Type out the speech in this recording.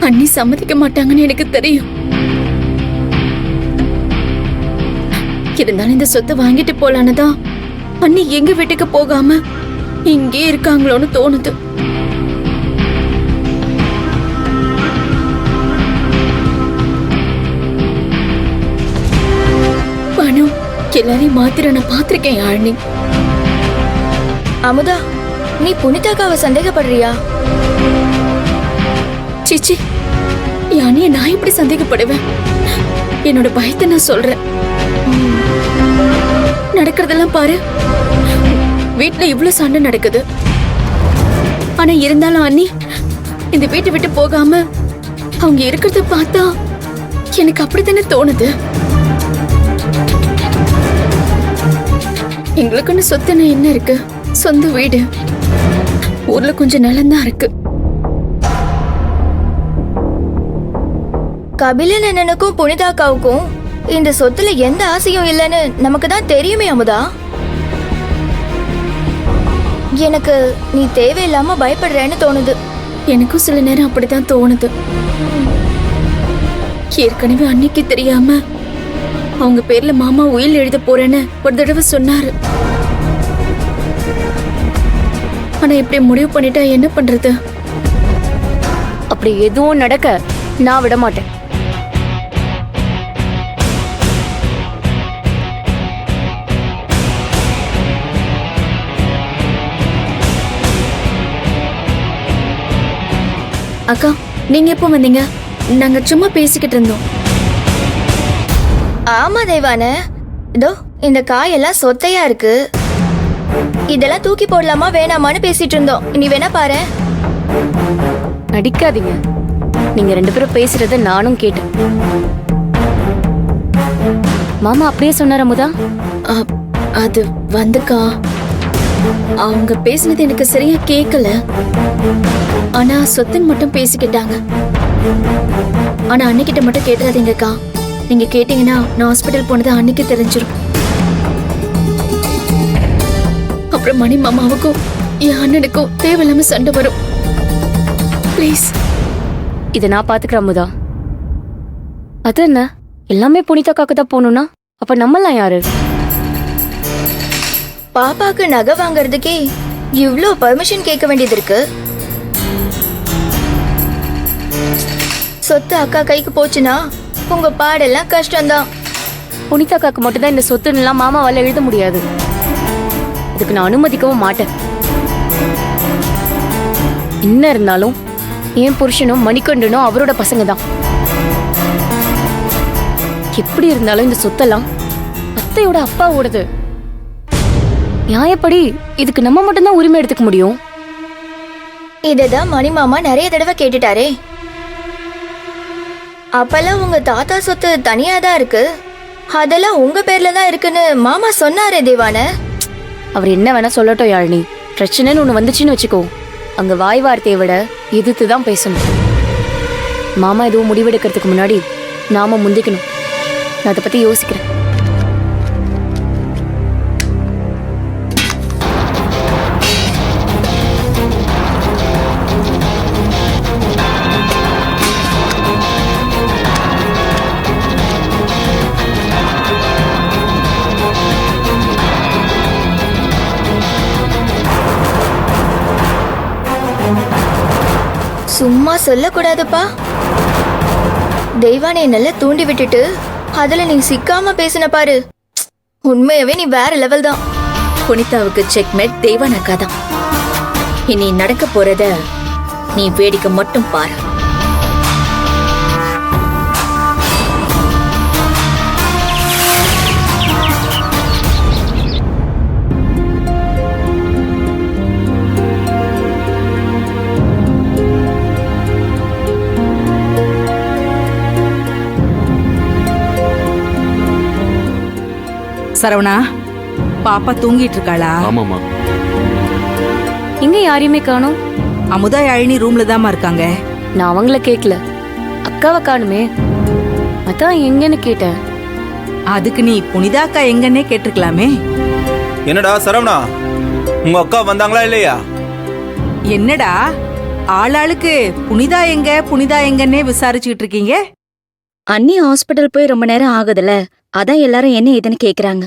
அண்ணி சம்மதிக்க மாட்டாங்கன்னு எனக்கு தெரியும். இருந்தாலும் இந்த சொத்தை வாங்கிட்டு போலான்னுதான் அண்ணி எங்க வீட்டுக்கு போகாம இங்கே இருக்காங்களோன்னு தோணுது. பணம் எல்லாரையும் மாத்திர நான் பாத்திருக்கேன் யாழினி. அமுதா, நீ புனிதாக்காவை சந்தேகப்படுறியா? சிச்சி, யானிய நான் எப்படி சந்தேகப்படுவேன்? என்னோட பயத்தை நான் சொல்றேன். நடக்கிறதெல்லாம் பாரு. வீட்டுல இவ்வளவு சண்டை நடக்குது. ஆனா இருந்தாலும் அண்ணி இந்த வீட்டை விட்டு போகாம அவங்க இருக்கிறத பார்த்தா எனக்கு அப்படித்தானே தோணுது. எங்களுக்குன்னு சொத்துன்னு என்ன இருக்கு? சொந்த வீடு, ஊர்ல கொஞ்சம் நிலம்தான் இருக்கு. கபிலன் அண்ணனுக்கும் புனிதாக்காவுக்கும் இந்த சொத்துல எந்த ஆசையும் இல்லைன்னு நமக்கு தான் தெரியுமே அமுதா. எனக்கு நீ தேவையில்லாம பயப்படுறேன்னு தோணுது. எனக்கும் சில நேரம் அப்படித்தான் தோணுது. ஏற்கனவே அன்னைக்கு தெரியாம அவங்க பேர்ல மாமா உயில் எழுத போறேன்னு ஒரு தடவை சொன்னாரு. ஆனா இப்படி முடிவு பண்ணிட்டா என்ன பண்றது? அப்படி எதுவும் நடக்க நான் விட மாட்டேன். அக்கா, நீங்க எப்போ வந்தீங்க? நாங்க சும்மா பேசிக்கிட்டு இருந்தோம். ஆமா தேவான, இதோ இந்த காயெல்லாம் சொத்தையா இருக்கு. இதெல்லாம் தூக்கி போடலாமா வேணாமான்னு பேசிட்டு இருந்தோம். நீ வேணா பாரு. நடிக்காதீங்க. நீங்க ரெண்டு பேரும் பேசுறத நானும் கேட்டேன். மாமா அப்படியே சொன்னார் அமுதா. அது வந்துக்கா, அவங்க பேசினது எனக்கு சரியா கேட்கல. ஆனா சொத்துன்னு மட்டும் பேசிக்கிட்டாங்க. ஆனா அன்னைக்கிட்ட மட்டும் கேட்டுறாதீங்கக்கா. நீங்க கேட்டீங்கன்னா நான் ஹாஸ்பிட்டல் போனது அன்னைக்கு தெரிஞ்சிடும். அப்புறம் மணி மாமாவுக்கும் என் அண்ணனுக்கும் தேவையில்லாம சண்டை வரும். ப்ளீஸ். இதை நான் பாத்துக்கிறேன் அமுதா. அது என்ன, எல்லாமே புனிதாக்காக்கு தான் போகணும்னா அப்ப நம்மலாம் யாரு? பாப்பாக்கு நகை வாங்கறதுக்கே இவ்ளோ பர்மிஷன் கேட்க வேண்டியது இருக்கு. சொத்து அக்கா கைக்கு போச்சுன்னா உங்க பாடெல்லாம் கஷ்டம்தான். புனிதாக்காக்கு மட்டும் தான் இந்த சொத்துலாம் மாமாவால எழுத முடியாது. இதுக்கு நான் அனுமதிக்கவும் மாட்டேன். என்ன இருந்தாலும் என் புருஷனும் மணிகண்டனும் அவரோட பசங்க தான். எப்படி இருந்தாலும் இந்த சொத்தெல்லாம் அத்தையோட அப்பாவோடது. நியாயப்படி இதுக்கு நம்ம மட்டும்தான் உரிமை எடுத்துக்க முடியும். இததான் மணிமாமா நிறைய தடவை கேட்டுட்டாரே. அப்பெல்லாம் உங்க தாத்தா சொத்து தனியாதான் இருக்கு, அதெல்லாம் உங்க பேர்ல தான் இருக்குன்னு மாமா சொன்னாரே தேவான. அவர் என்ன வேணா சொல்லட்டும் யாழினி. பிரச்சனைன்னு ஒண்ணு வந்துச்சுன்னு வச்சுக்கோ, அங்க வாய் வார்த்தையை விட எதிர்த்து தான் பேசணும். மாமா எதுவும் முடிவெடுக்கிறதுக்கு முன்னாடி நாம முந்திக்கணும். நான் அதை பத்தி யோசிக்கிறேன். சும்மா சொல்லக்கூடாதுப்பா. தெய்வானை நல்லா தூண்டி விட்டுட்டு அதுல நீ சிக்காம பேசின பாரு. உண்மையாவே நீ வேற லெவல் தான். புனிதாவுக்கு செக்மேட் தேவானக்கா தான். இனி நடக்க போறத நீ வேடிக்கை மட்டும் பாரு. சரவணா, பாப்பா தூங்கிட்டு இருக்காளா? ஆமாமா. இங்க யாரையுமே காணோம். அமுதா யாழினி ரூம்ல தாமா இருக்காங்க. நான் அவங்கள கேட்கல, அக்காவை காணுமே, அதான் எங்கன்னு கேட்டேன். அதுக்கு நீ புனிதாக்கா எங்கன்னே கேட்டிருக்கலாமே. என்னடா சரவணா, உங்க அக்கா வந்தாங்களா இல்லையா? என்னடா ஆளாளுக்கு புனிதா எங்க புனிதா எங்கன்னே விசாரிச்சுக்கிட்டு இருக்கீங்க. அண்ணி ஹாஸ்பிட்டல் போய் ரொம்ப நேரம் ஆகுதுல, அதான் எல்லாரும் என்ன ஏதுன்னு கேக்குறாங்க.